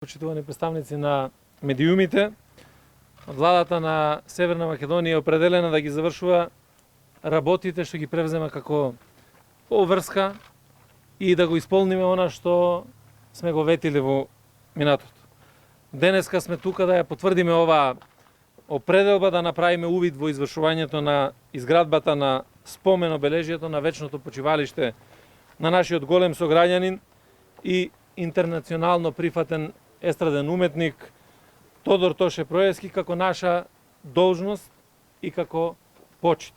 Почитувани представници на медиумите, владата на Северна Македонија е определена да ги завршува работите што ги превзема како обврска и да го исполниме она што сме го ветили во минатото. Денеска сме тука да ја потврдиме оваа определба, да направиме увид во извршувањето на изградбата на спомен обележјето на вечното почивалиште на нашиот голем сограѓанин и интернационално прифатен естраден уметник Тодор Тоше Проевски како наша должност и како почит.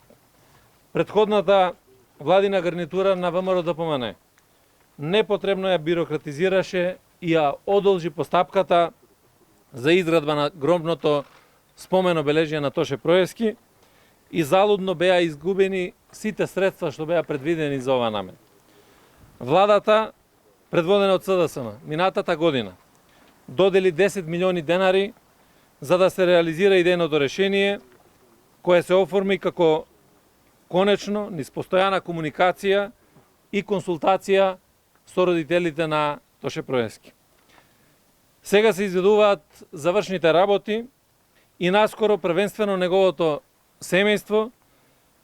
Предходната владина гарнитура на ВМРО ДПМН непотребно ја бирократизираше и ја одолжи постапката за изградба на гробното спомен обележје на Тоше Проевски и залудно беа изгубени сите средства што беа предвидени за ова намен. Владата, предводена од СДСМ, минатата година додели 10 милиони денари за да се реализира идејното решение, кое се оформи како конечно низ постојана комуникација и консултација со родителите на Тоше Проевски. Сега се изведуваат завршните работи и наскоро првенствено неговото семејство,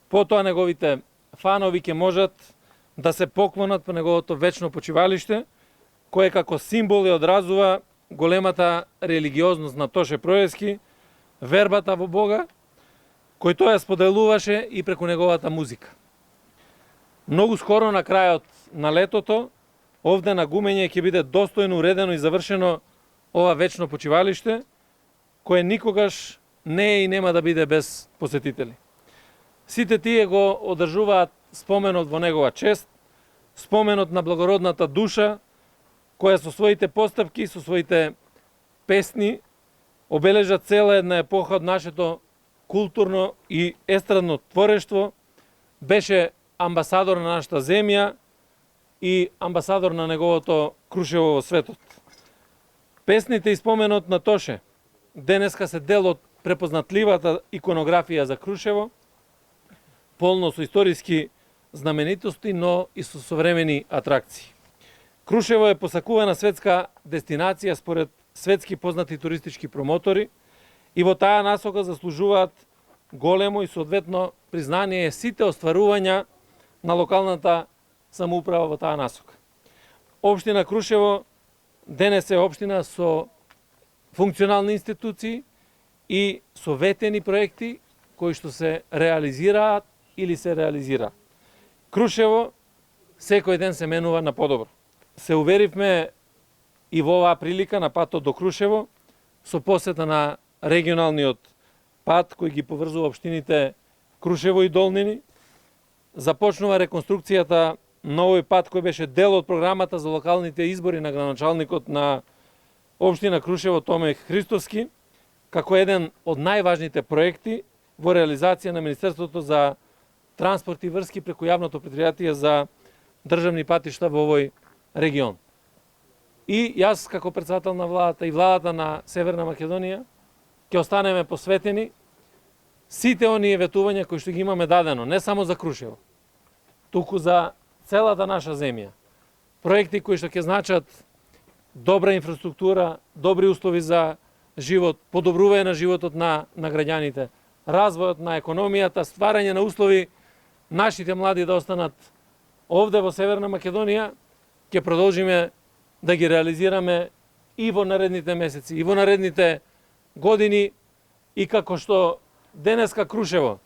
потоа неговите фанови ќе можат да се поклонат по неговото вечно почивалиште, кое како символ ја одразува големата религиозност на Тоше Проевски, вербата во Бога, кој тоа ја споделуваше и преку неговата музика. Многу скоро на крајот на летото, овде на Гумење ќе биде достојно уредено и завршено ова вечно почивалиште, кое никогаш не е и нема да биде без посетители. Сите тие го одржуваат споменот во негова чест, споменот на благородната душа, која со своите постапки, со своите песни, обележа цела една епоха од нашето културно и естрадно творештво, беше амбасадор на нашата земја и амбасадор на неговото Крушево во светот. Песните и споменот на Тоше денеска се дел од препознатливата иконографија за Крушево, полно со историски знаменитости, но и со современи атракции. Крушево е посакувана светска дестинација според светски познати туристички промотори и во таа насока заслужуваат големо и соодветно признание сите остварувања на локалната самоуправа во таа насока. Општина Крушево денес е општина со функционални институции и со ветени проекти кои што се реализираат или се реализира. Крушево секој ден се менува на подобро. Се уверивме и во оваа прилика на патот до Крушево со посета на регионалниот пат кој ги поврзува општините Крушево и Долнини. Започнува реконструкцијата на овој пат кој беше дел од програмата за локалните избори на градоначалникот на општина Крушево Томе Христоски, како еден од најважните проекти во реализација на Министерството за транспорт и врски преку јавното претпријатие за државни патишта во овој регион. И јас како претседател на владата и владата на Северна Македонија ќе останеме посветени сите оние ветувања кои што ги имаме дадено, не само за Крушево, туку за целата наша земја. Проекти кои што ќе значат добра инфраструктура, добри услови за живот, подобрување на животот на граѓаните, развојот на економијата, стварање на услови нашите млади да останат овде во Северна Македонија, ќе продолжиме да ги реализираме и во наредните месеци, и во наредните години, и како што денеска Крушево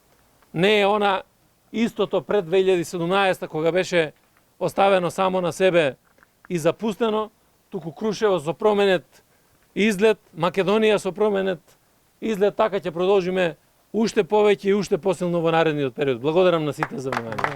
не е она истото пред 2017 кога беше оставено само на себе и запустено, туку Крушево со променет изглед, Македонија со променет изглед, така ќе продолжиме уште повеќе и уште посилно во наредниот период. Благодарам на сите за внимание.